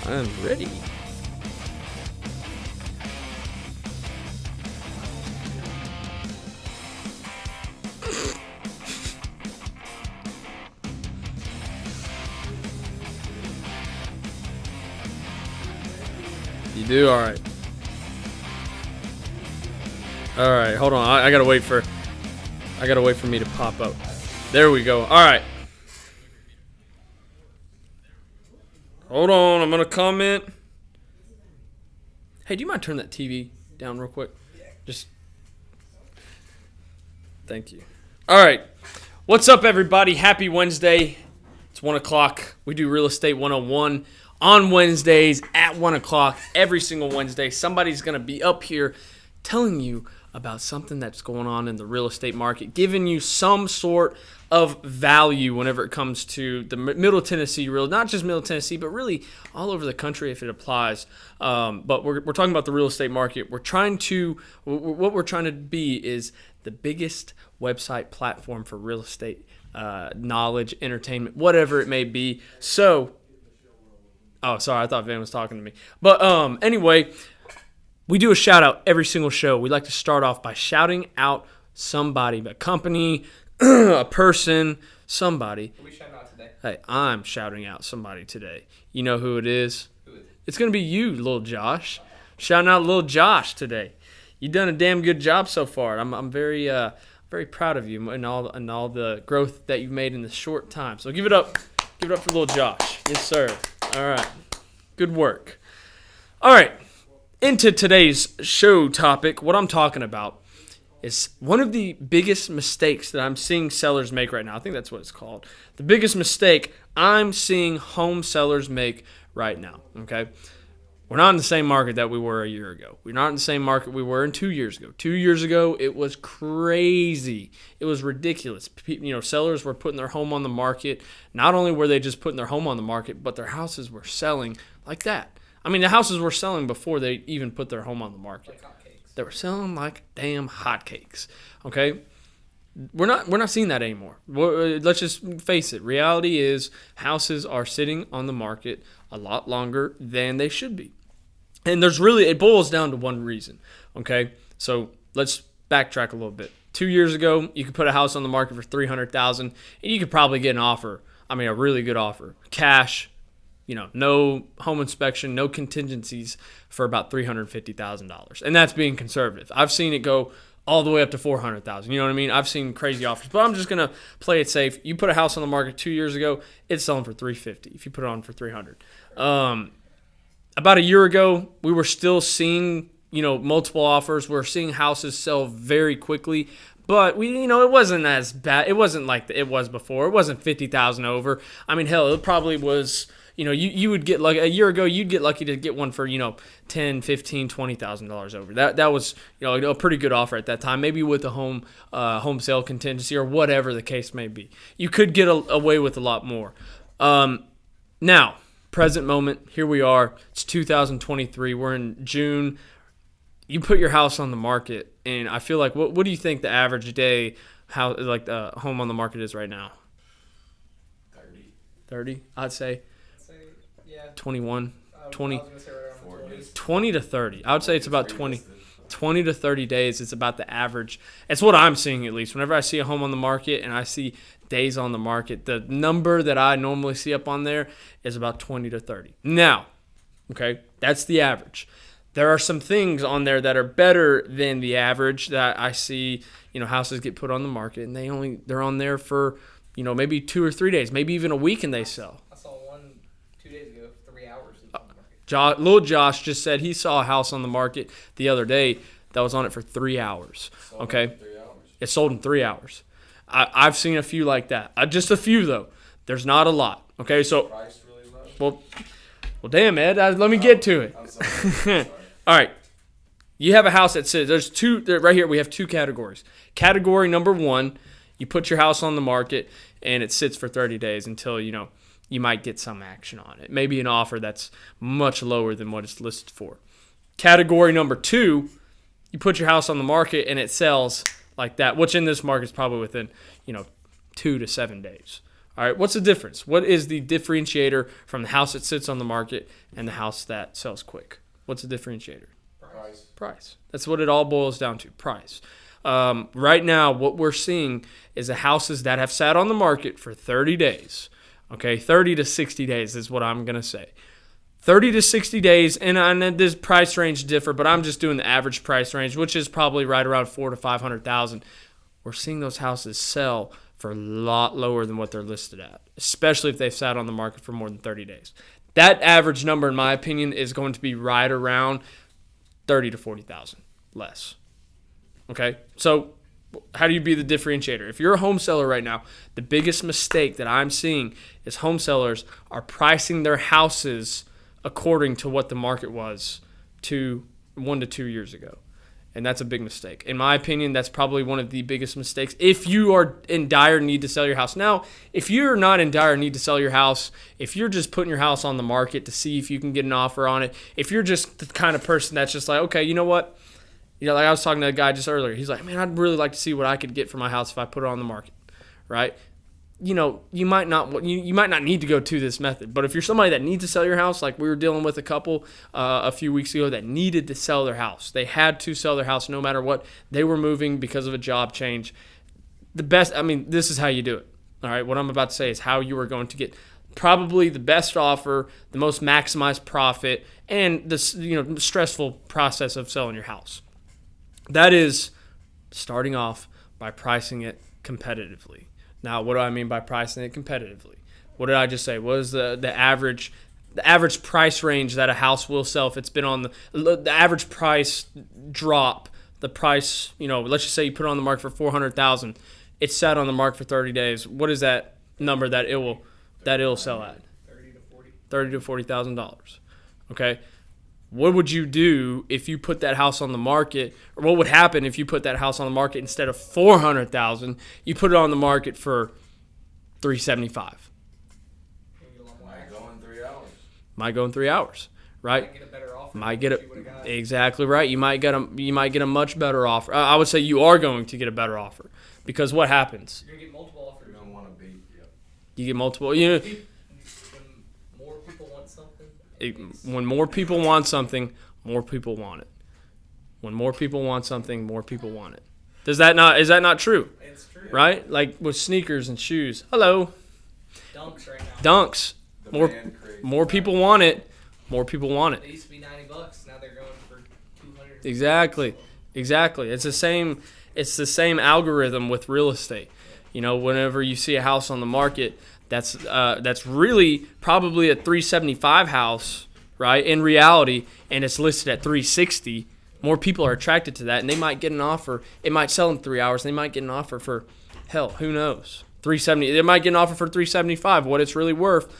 I'm ready. You do? All right. All right, hold on. I gotta wait for me to pop up. There we go. All right. Hold on, I'm gonna comment. Hey, do you mind turning that TV down real quick? Just thank you. All right. What's up, everybody? Happy Wednesday. It's 1 o'clock. We do Real Estate 101 on Wednesdays at 1 o'clock. Every single Wednesday, somebody's going to be up here telling you about something that's going on in the real estate market, giving you some sort of value whenever it comes to the Middle Tennessee not just Middle Tennessee, but really all over the country if it applies. But we're talking about the real estate market. What we're trying to be is the biggest website platform for real estate knowledge, entertainment, whatever it may be. So, oh, sorry, I thought Van was talking to me. But anyway, we do a shout out every single show. We like to start off by shouting out somebody, a company, a person, somebody. Who are we shouting out today? Hey, I'm shouting out somebody today. You know who it is? Who is it? It's going to be you, little Josh. Shouting out little Josh today. You've done a damn good job so far. I'm very very proud of you and all the growth that you've made in this short time. So give it up. Give it up for little Josh. Yes, sir. All right. Good work. All right. Into today's show topic, what I'm talking about is one of the biggest mistakes that I'm seeing sellers make right now. I think that's what it's called. The biggest mistake I'm seeing home sellers make right now, okay? We're not in the same market that we were a year ago. We're not in the same market we were in 2 years ago. 2 years ago, it was crazy. It was ridiculous. Sellers were putting their home on the market. Not only were they just putting their home on the market, but their houses were selling like that. I mean, the houses were selling before they even put their home on the market. Like hotcakes. They were selling like damn hotcakes. Okay, we're not seeing that anymore. Let's just face it. Reality is houses are sitting on the market a lot longer than they should be, and it boils down to one reason. Okay, so let's backtrack a little bit. 2 years ago, you could put a house on the market for $300,000, and you could probably get an offer. I mean, a really good offer, cash. No home inspection, no contingencies for about $350,000. And that's being conservative. I've seen it go all the way up to $400,000. You know what I mean? I've seen crazy offers. But I'm just going to play it safe. You put a house on the market 2 years ago, it's selling for $350,000 if you put it on for $300,000. About a year ago, we were still seeing, multiple offers. We're seeing houses sell very quickly. But it wasn't as bad. It wasn't like it was before. It wasn't $50,000 over. I mean, hell, it probably was. You would get, like, a year ago, you'd get lucky to get one for, $10,000, $15,000, $20,000 over. That was, a pretty good offer at that time, maybe with a home sale contingency or whatever the case may be. You could get away with a lot more. Now, present moment, here we are. It's 2023. We're in June. You put your house on the market, and I feel like, what do you think the average day, the home on the market is right now? 30, I'd say. 21, 20, 20 to 30. I would say it's about 20 to 30 days. It's about the average. It's what I'm seeing, at least. Whenever I see a home on the market and I see days on the market, the number that I normally see up on there is about 20 to 30. Now, okay, that's the average. There are some things on there that are better than the average that I see, houses get put on the market, and they're on there for, maybe 2 or 3 days, maybe even a week, and they sell. Little Josh just said he saw a house on the market the other day that was on it for 3 hours. Okay, it sold in 3 hours. I've seen a few like that. Just a few though. There's not a lot. Okay, so well, damn, Ed. Let me get to it. All right, you have a house that sits. There's two right here. We have two categories. Category number one, you put your house on the market and it sits for 30 days until you might get some action on it. Maybe an offer that's much lower than what it's listed for. Category number two, you put your house on the market and it sells like that, which in this market is probably within, 2 to 7 days. All right, what's the difference? What is the differentiator from the house that sits on the market and the house that sells quick? What's the differentiator? Price. That's what it all boils down to, price. Right now, what we're seeing is the houses that have sat on the market for 30 days. Okay, 30 to 60 days is what I'm going to say. 30 to 60 days, and this price range differ, but I'm just doing the average price range, which is probably right around $400,000 to $500,000. We're seeing those houses sell for a lot lower than what they're listed at, especially if they've sat on the market for more than 30 days. That average number, in my opinion, is going to be right around 30 to 40,000 less. Okay, so how do you be the differentiator? If you're a home seller right now, the biggest mistake that I'm seeing is home sellers are pricing their houses according to what the market was 1 to 2 years ago. And that's a big mistake. In my opinion, that's probably one of the biggest mistakes if you are in dire need to sell your house. Now, if you're not in dire need to sell your house, if you're just putting your house on the market to see if you can get an offer on it, if you're just the kind of person that's just like, okay, you know what? Like I was talking to a guy just earlier. He's like, man, I'd really like to see what I could get for my house if I put it on the market, right? You might not need to go to this method, but if you're somebody that needs to sell your house, like we were dealing with a couple a few weeks ago that needed to sell their house, they had to sell their house no matter what. They were moving because of a job change. This is how you do it. All right, what I'm about to say is how you are going to get probably the best offer, the most maximized profit, and the stressful process of selling your house. That is starting off by pricing it competitively. Now, what do I mean by pricing it competitively? What did I just say? What is the average price range that a house will sell if it's been on the average price drop? The price, let's just say you put it on the market for $400,000. It's sat on the market for 30 days. What is that number that it'll sell at? $30,000 to $40,000. Okay. What would you do if you put that house on the market, or what would happen if you put that house on the market instead of $400,000, you put it on the market for $375? Might go in 3 hours, right? Might get a better offer. Exactly right. You might get a much better offer. I would say you are going to get a better offer because what happens? You're gonna get multiple offers. You're gonna want to beat. Yep. You get multiple. When more people want something. When more people want something, more people want it. When more people want something, more people want it. Is that not true? It's true. Right? Like with sneakers and shoes. Hello. Dunks right now. Dunks. More people want it. More people want it. They used to be $90. Now they're going for $200. Exactly. It's the same algorithm with real estate. Whenever you see a house on the market that's really probably a $375 house, right? In reality, and it's listed at $360. More people are attracted to that, and they might get an offer. It might sell in 3 hours. They might get an offer for, hell, who knows? $370. They might get an offer for $375, what it's really worth,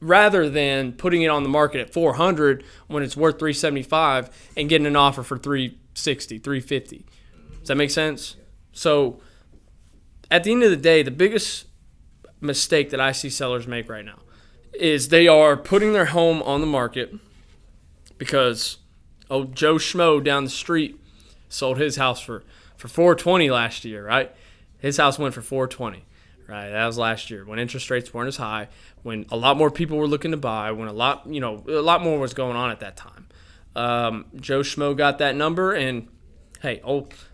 rather than putting it on the market at $400 when it's worth $375 and getting an offer for $360, $350. Does that make sense? So, at the end of the day, the biggest mistake that I see sellers make right now is they are putting their home on the market because Joe Schmo down the street sold his house for $420 last year, right? His house went for $420, right? That was last year when interest rates weren't as high, when a lot more people were looking to buy, when a lot more was going on at that time. Joe Schmo got that number, and hey,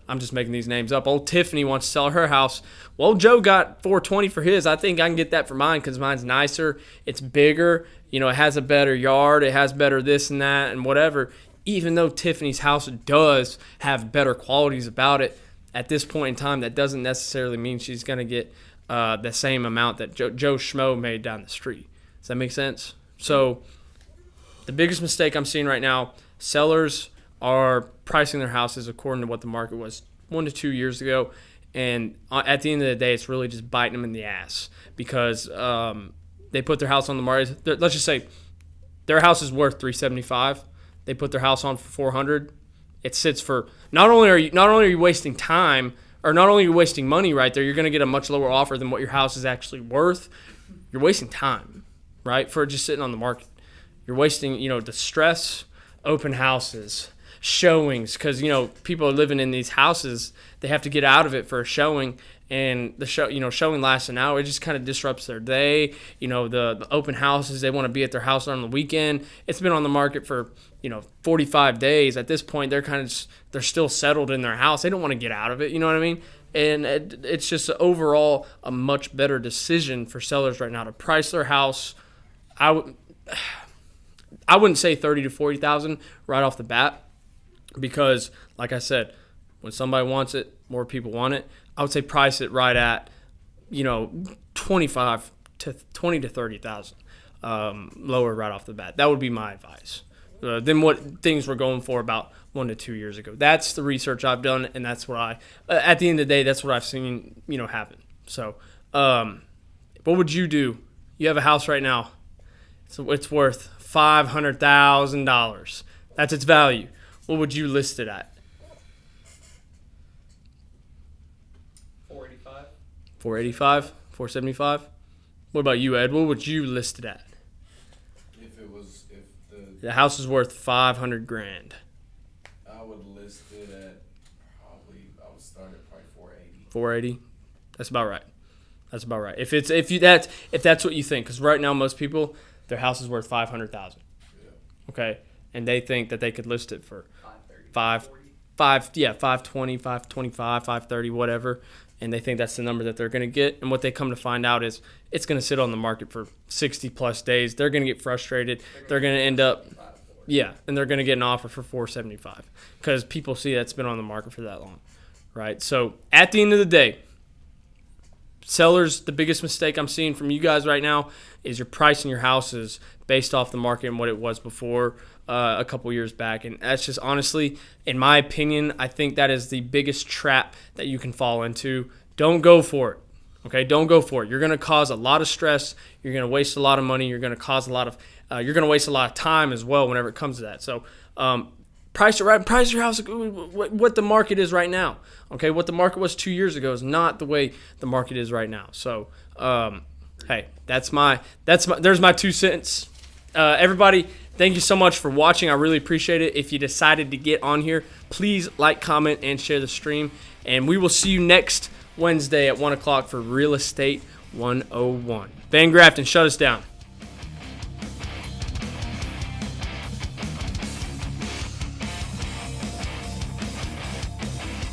I'm just making these names up. Old Tiffany wants to sell her house. Well, Joe got $420 for his. I think I can get that for mine because mine's nicer. It's bigger. It has a better yard. It has better this and that and whatever. Even though Tiffany's house does have better qualities about it, at this point in time, that doesn't necessarily mean she's going to get the same amount that Joe Schmo made down the street. Does that make sense? So the biggest mistake I'm seeing right now, sellers are pricing their houses according to what the market was 1 to 2 years ago, and at the end of the day, it's really just biting them in the ass because they put their house on the market. Let's just say their house is worth $375. They put their house on for $400. It sits for not only are you wasting time, or not only are you wasting money right there, you're going to get a much lower offer than what your house is actually worth. You're wasting time, right, for just sitting on the market. You're wasting, the stress, open houses, showings, because people are living in these houses. They have to get out of it for a showing, and the show, showing lasts an hour, it just kind of disrupts their day. The open houses, they want to be at their house on the weekend. It's been on the market for 45 days. At this point, they're still settled in their house. They don't want to get out of it. You know what I mean? And it's just overall a much better decision for sellers right now to price their house. I wouldn't say 30 to 40,000 right off the bat, because like I said, when somebody wants it, more people want it. I would say price it right at 25 to 20 to 30,000 lower right off the bat. That would be my advice. Than what things were going for about 1 to 2 years ago. That's the research I've done, and that's what at the end of the day, that's what I've seen, happen. So, what would you do? You have a house right now. So it's worth $500,000. That's its value. What would you list it at? 485. 485? 475? What about you, Ed? What would you list it at? The house is worth $500,000. I would list it at I would start at probably 480. 480? That's about right. That's about right. If that's what you think, because right now most people, their house is worth $500,000. Yeah. Okay, and they think that they could list it for 530. 520, 525, 530, whatever, and they think that's the number that they're going to get. And what they come to find out is it's going to sit on the market for 60 plus days. They're going to get frustrated. They're going to end up, and they're going to get an offer for 475 because people see that's been on the market for that long, right? So at the end of the day, sellers, the biggest mistake I'm seeing from you guys right now is you're pricing your houses based off the market and what it was before a couple years back. And that's just honestly, in my opinion, I think that is the biggest trap that you can fall into. Don't go for it. Okay, don't go for it. You're going to cause a lot of stress. You're going to waste a lot of money. You're going to cause you're going to waste a lot of time as well whenever it comes to that. So price it right. Price your house what the market is right now. Okay, what the market was 2 years ago is not the way the market is right now. So hey, there's my 2 cents. Everybody, thank you so much for watching. I really appreciate it. If you decided to get on here, please like, comment, and share the stream. And we will see you next Wednesday at 1 o'clock for Real Estate 101. Van Grafton, shut us down.